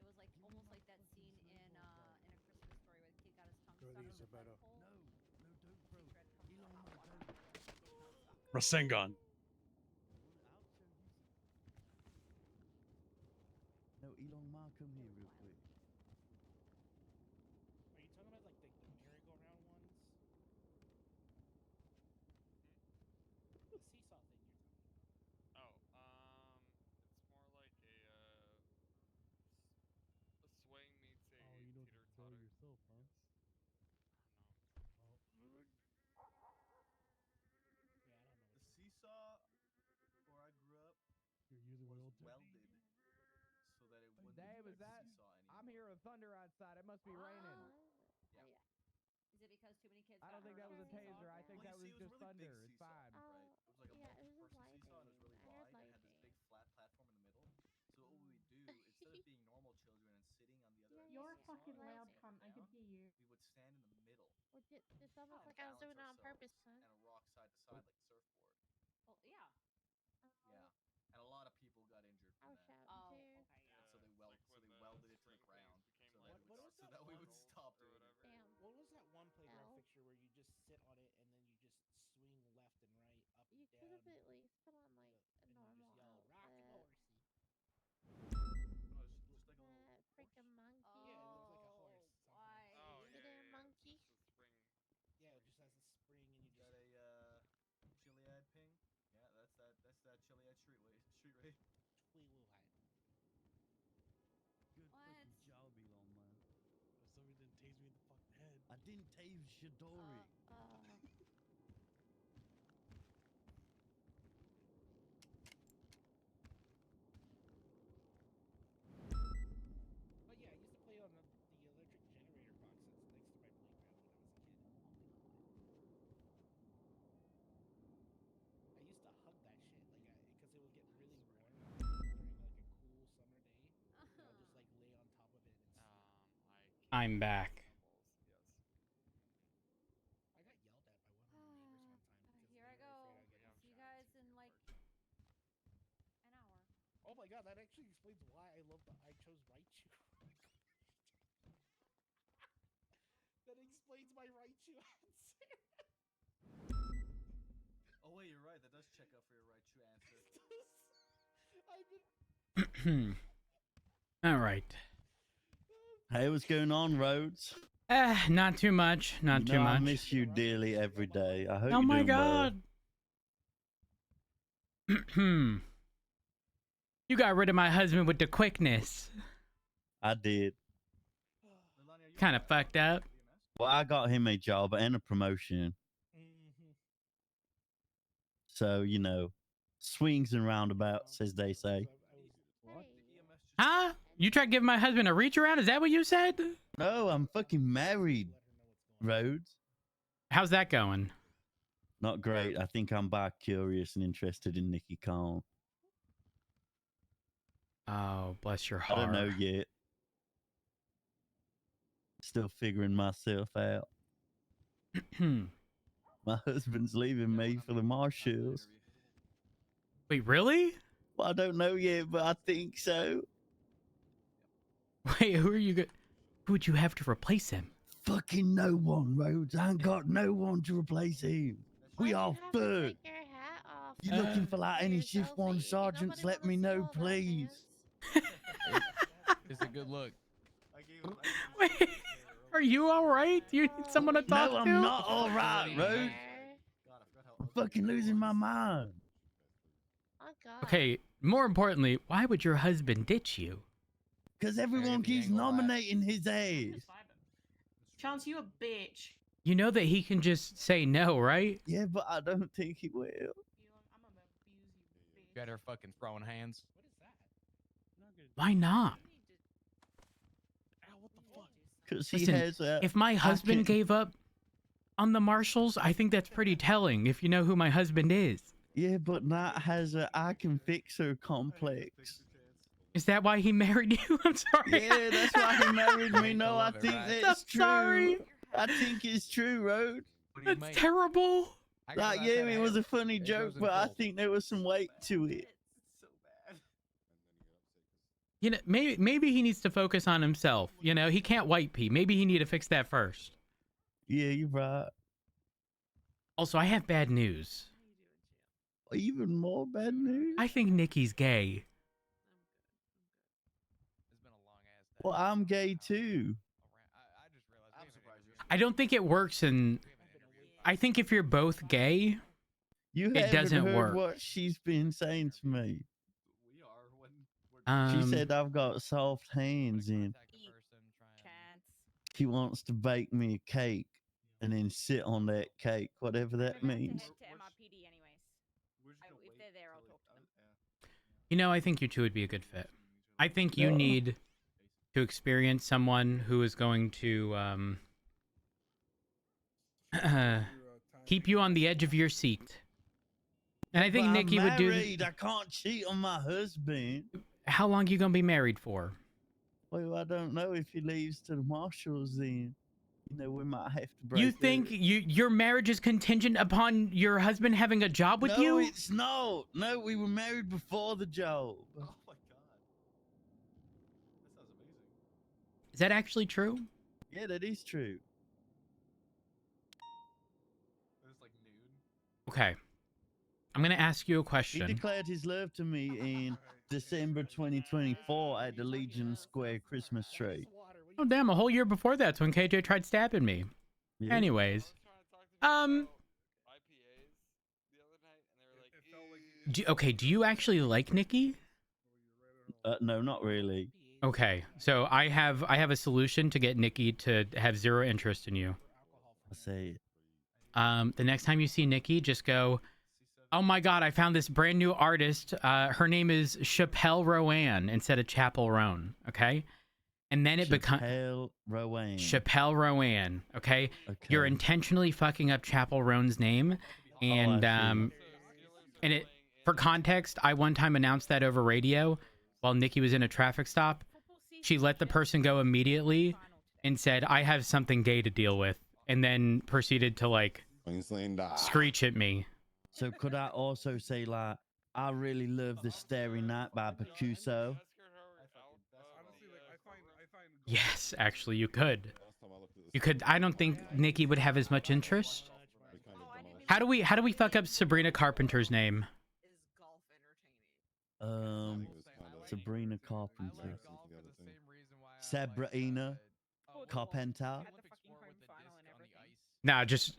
It was like almost like that scene in a Christmas story where the kid got his tongue stuck in the flagpole. Secret comes out. Rasengan. is that? I'm hearing a thunder outside. It must be raining. Yeah. Is it because too many kids? I don't think that was a taser. I think that was It was just really big thunder. It's seesaw, fine. right? It was like a yeah, it was just multi-person seesaw, and it was really lightning. I heard wide. It had this lightning. big flat platform in the middle. So what we would do, instead of being normal children and sitting on the other end of You're the a seesaw, fucking and loud sitting cunt. I could down, hear you. we would stand in the middle Well, it's almost and like I was balance doing it on purpose, ourselves son. and rock side to side like a surfboard. Well, yeah. Yeah, and a lot of people got injured I from was that. shouting Oh, too. And so they welded it to the ground so that we would stop doing it. Damn. What was that one playground Ow. fixture where you just sit on it and then you just swing left and right, up and You down? could have at least put on like a and you normal just yell, "Rocky outfit. horsey." No, it's just like a little That freaking monkey. Yeah, it looks like a horse. Why? Oh, You yeah, damn yeah. monkey. It's the spring. Yeah, it just has a spring and you Got just. a Chiliad ping. Yeah, that's that Chiliad street raid. Wee woo hi. Good What? fucking job, Elon, man. Somebody didn't tase me in the fucking head. I didn't tase Shidori. But yeah, I used to play on the electric generator box that's next to my playground when I was a kid. I used to hug that shit, like, because it would get really warm during like a cool summer day. And I'll just like lay on top of it and sleep. I'm back. I got yelled at by one of my neighbors one time because Here they I were go. afraid I'd get See you guys in like an hour. Oh my god, that actually explains why I chose Raichu. That explains my Raichu answer. Oh wait, you're right. That does check out for your Raichu answer. I've been. All right. Hey, what's going on, Rhodes? Not too much. Not too much. I miss you dearly every day. I hope Oh you're my doing god. You got rid of my husband with the quickness. well. I did. Kind of fucked up. Well, I got him a job and a promotion. So, you know, swings and roundabouts, as they say. Huh? You tried giving my husband a reach around? Is that what you said? No, I'm fucking married, Rhodes. How's that going? Not great. I think I'm bi-curious and interested in Nikki Khan. Oh, bless your I heart. don't know yet. Still figuring myself out. My husband's leaving me for the Marshalls. Wait, really? Well, I don't know yet, but I think so. Wait, who would you have to replace him? Fucking no one, Rhodes. I ain't got no one to replace him. We are fucked. Take your hat off. You looking for like any shift one sergeants? Let me know, please. It's a good look. Wait, are you all right? Do you need someone to talk to? No, I'm not all right, Rhodes. I'm fucking losing my mind. Oh god. Okay, more importantly, why would your husband ditch you? Because everyone keeps nominating his ass. Chance, you a bitch. You know that he can just say no, right? Yeah, but I don't think he will. Better fucking throwing hands. Why not? Because he Listen, has a... if my husband gave up on the Marshalls, I think that's pretty telling if you know who my husband is. Yeah, but Nat has a I can fix her complex. Is that why he married you? I'm sorry. Yeah, that's why he married me. No, I think that's I'm true. sorry. I think it's true, Rhodes. That's terrible. Like, yeah, it was a funny joke, but I think there was some weight to it. You know, maybe he needs to focus on himself. You know, he can't white pea. Maybe he need to fix that first. Yeah, you're right. Also, I have bad news. Even more bad news? I think Nikki's gay. Well, I'm gay too. I don't think it works in... I think if you're both gay, it doesn't heard work. what she's been saying to me. She Um, said I've got soft hands and she wants to bake me a cake and then sit on that cake, whatever that means. To MRPD anyways. If they're there, I'll talk to them. You know, I think you two would be a good fit. I think you need to experience someone who is going to keep you on the edge of your seat. And I think But Nikki I'm would do. married. I can't cheat on my husband. How long you gonna be married for? Well, I don't know if he leaves to the marshals. Then, you know, we might have to break. You think your marriage is contingent upon your husband having a job with no, you? it's not. No, we were married before the job. Oh my god. That sounds amazing. Is that actually true? Yeah, that is true. It was like nude. Okay. I'm gonna ask you a He question. declared his love to me in December 2024 at the Legion Square Christmas tree. Oh damn! A whole year before that's when KJ tried stabbing me. Yeah. Anyways, okay. Do you actually like Nikki? No, not really. Okay, so I have a solution to get Nikki to have zero interest in you. I say, The next time you see Nikki, just go, "Oh my God, I found this brand new artist. Her name is Chappelle Rowan instead of Chapel Roan." Okay, and then it becomes Chappelle Rowan. Chappelle Rowan. Okay? You're intentionally fucking up Chapel Roan's name, and and it for context, I one time announced that over radio while Nikki was in a traffic stop. She let the person go immediately and said, "I have something gay to deal with," and then proceeded to like screech at me. So could I also say, like, I really love The Starry Night by Bakuso? Yes, actually, you could. You could. I don't think Nikki would have as much interest. How do we fuck up Sabrina Carpenter's name? Sabrina Carpenter. Sabrina Carpenter. Nah, just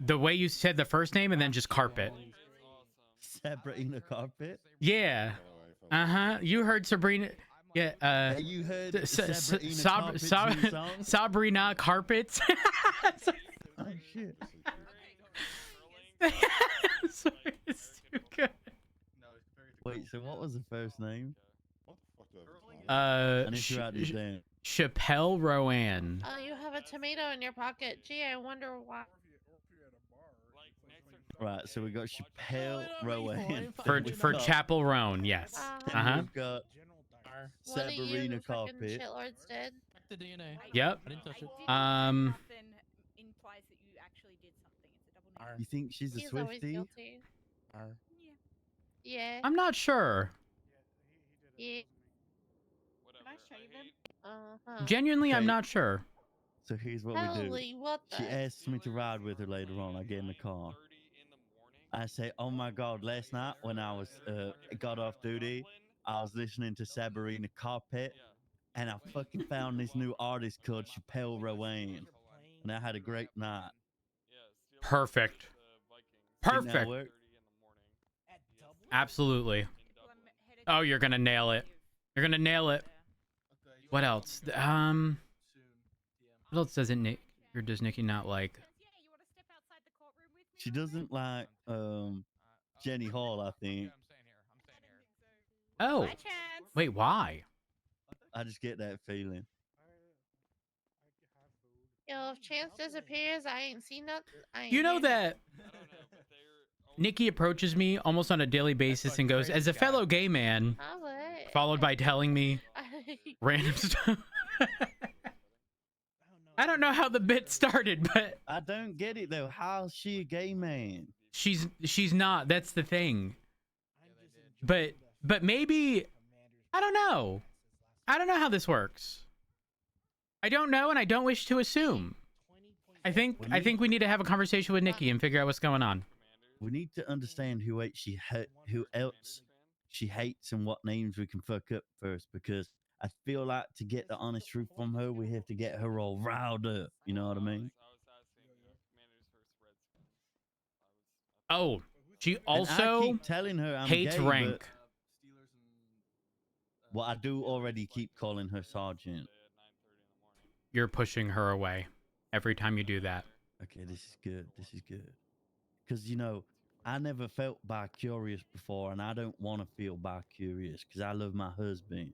the way you said the first name and then just carpet. Sabrina Carpet? Yeah. Uh-huh. You heard Sabrina. Yeah, you heard Sabrina Sabrina Carpets. Oh shit. Sorry, it's too good. Wait, so what was the first name? Uh, I need to write this down. Chappelle Rowan. Oh, you have a tomato in your pocket. Gee, I wonder why. Right, so we got Chappelle Rowan. For Chapel Roan, yes. Uh-huh. We've got One of you Sabrina fucking Carpet. shitlords did. The DNA. Yep. I didn't touch it. Implies that you actually did something. It's a double negative. You think she's a He's always Swiftie? guilty. Yeah. I'm not sure. Yeah. Can I show you them? Genuinely, I'm Okay. not sure. So here's what we do. Holy, what the? She asks me to ride with her later on. I get in the car. I say, "Oh my God! Last night when I was got off duty, I was listening to Sabrina Carpet, and I fucking found this new artist called Chappelle Rowan, and I had a great night." Perfect. Think that'll Perfect. work? Absolutely. Oh, you're gonna nail it. You're gonna nail it. What else? What else does Nikki not like? She doesn't like Jenny Hall, I think. Oh. Wait, why? I just get that feeling. Yo, if Chance disappears, I ain't seen nothing. You know that Nikki approaches me almost on a daily basis and goes, "As a fellow gay man," followed by telling me random stuff. I don't know how the bit started, but I don't get it though. How's she a gay man? she's not. That's the thing. But maybe I don't know. I don't know how this works. I don't know, and I don't wish to assume. I think we need to have a conversation with Nikki and figure out what's going on. We need to understand who else she hates and what names we can fuck up first, because I feel like to get the honest truth from her, we have to get her all riled up. You know what I mean? Oh, she And I also keep telling her I'm hates gay, rank. but- Well, I do already keep calling her Sergeant. You're pushing her away every time you do that. Okay, this is good. This is good. Because, you know, I never felt bi-curious before, and I don't want to feel bi-curious because I love my husband.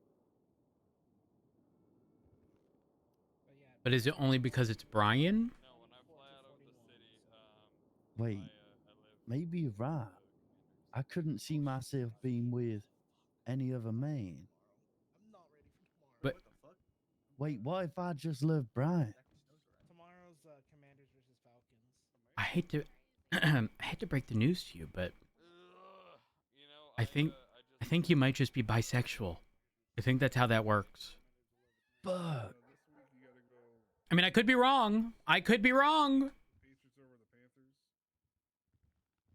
But is it only because it's Brian? No, when I fly out of the city, Wait, maybe you're right. I couldn't see myself being with any other man. But Wait, what if I just love Brian? Tomorrow's Commanders versus Falcons. I hate to, I hate to break the news to you, but you know, I think you might just be bisexual. I think that's how that works. Fuck. I mean, I could be wrong. I could be wrong.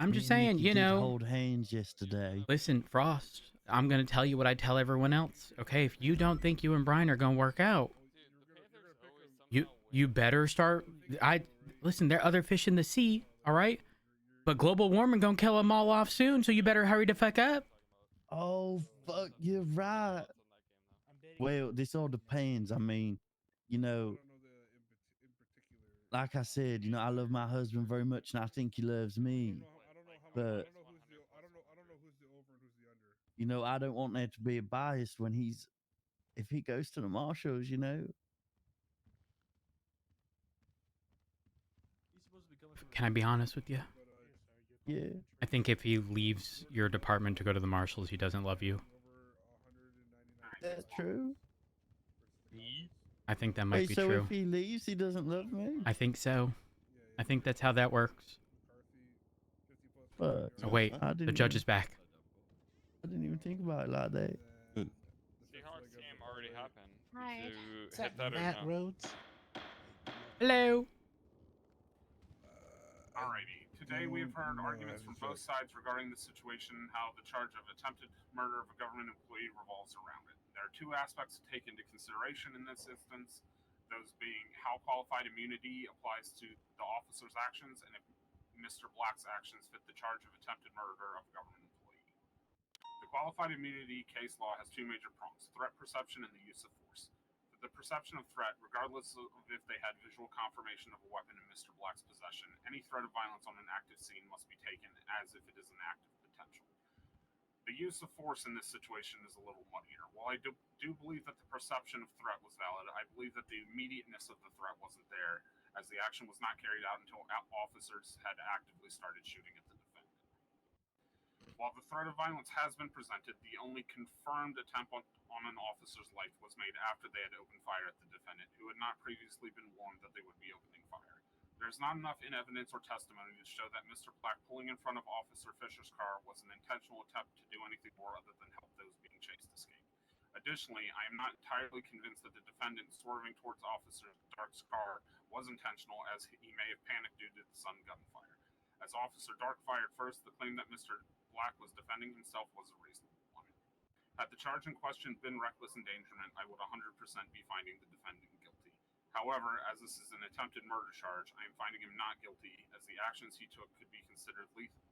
I'm just Me and saying, Nikki you did know. hold hands yesterday. Listen, Frost, I'm going to tell you what I tell everyone else. Okay, if you don't think you and Brian are going to work out, you better start. Listen, there are other fish in the sea, all right? But global warming going to kill them all off soon, so you better hurry the fuck up. Oh, fuck, you're right. Well, this all depends. I mean, you know, like I said, you know, I love my husband very much, and I think he loves me. But you know, I don't want there to be a bias when if he goes to the marshals, you know. Can I be honest with you? Yeah. I think if he leaves your department to go to the marshals, he doesn't love you. That's true. I think that might Wait, be so true. if he leaves, he doesn't love me? I think so. I think that's how that works. Fuck. Oh, wait, the judge is back. I didn't even think about it like that. Seahawks game already happened. Hi. To hit that or Matt no? Rhodes. Hello. Alrighty. Today we have heard arguments from both sides regarding the situation and how the charge of attempted murder of a government employee revolves around it. There are two aspects to take into consideration in this instance, those being how qualified immunity applies to the officer's actions and if Mr. Black's actions fit the charge of attempted murder of a government employee. The qualified immunity case law has two major prongs, threat perception and the use of force. The perception of threat, regardless of if they had visual confirmation of a weapon in Mr. Black's possession, any threat of violence on an active scene must be taken as if it is an active potential. The use of force in this situation is a little muddier. While I do believe that the perception of threat was valid, I believe that the immediateness of the threat wasn't there, as the action was not carried out until officers had actively started shooting at the defendant. While the threat of violence has been presented, the only confirmed attempt on an officer's life was made after they had opened fire at the defendant, who had not previously been warned that they would be opening fire. There's not enough in evidence or testimony to show that Mr. Black pulling in front of Officer Fisher's car was an intentional attempt to do anything more other than help those being chased escape. Additionally, I am not entirely convinced that the defendant swerving towards Officer Dark's car was intentional, as he may have panicked due to the sudden gunfire. As Officer Dark fired first, the claim that Mr. Black was defending himself was a reasonable one. Had the charge in question been reckless endangerment, I would 100% be finding the defendant guilty. However, as this is an attempted murder charge, I am finding him not guilty, as the actions he took could be considered lethal.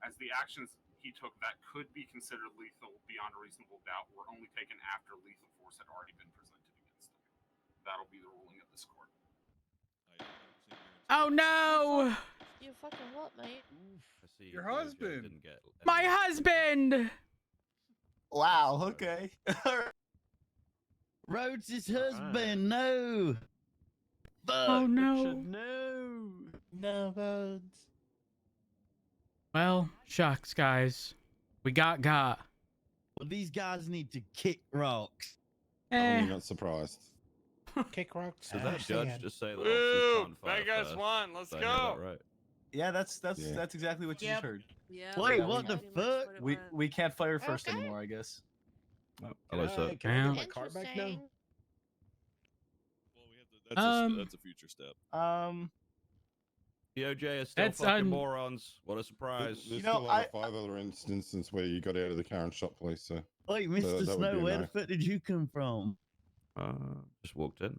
As the actions he took that could be considered lethal beyond a reasonable doubt were only taken after lethal force had already been presented against him. That'll be the ruling of this court. Oh no! You fucking what, mate? Your husband. My husband! Wow. Okay. Rhodes' husband, no. Fuck. Oh no. No. No, Rhodes. Well, shucks, guys. We got. Well, these guys need to kick rocks. I'm not surprised. Kick rocks. Did that judge just say that Woo! officers can't fire Vegas first? won. Let's Did I hear go. that right? Yeah, that's exactly what you just heard. Yeah. Wait, what the fuck? We can't fire first Okay. anymore, I guess. Hello, sir. Can I get my car back now? Interesting. That's a future step. DOJ is still That's fucking morons. What a surprise. There's still like 5 other instances where you got out of the car and shot police. So Wait, So Mr. that would be Snow, a where no. the fuck did you come from? Just walked in.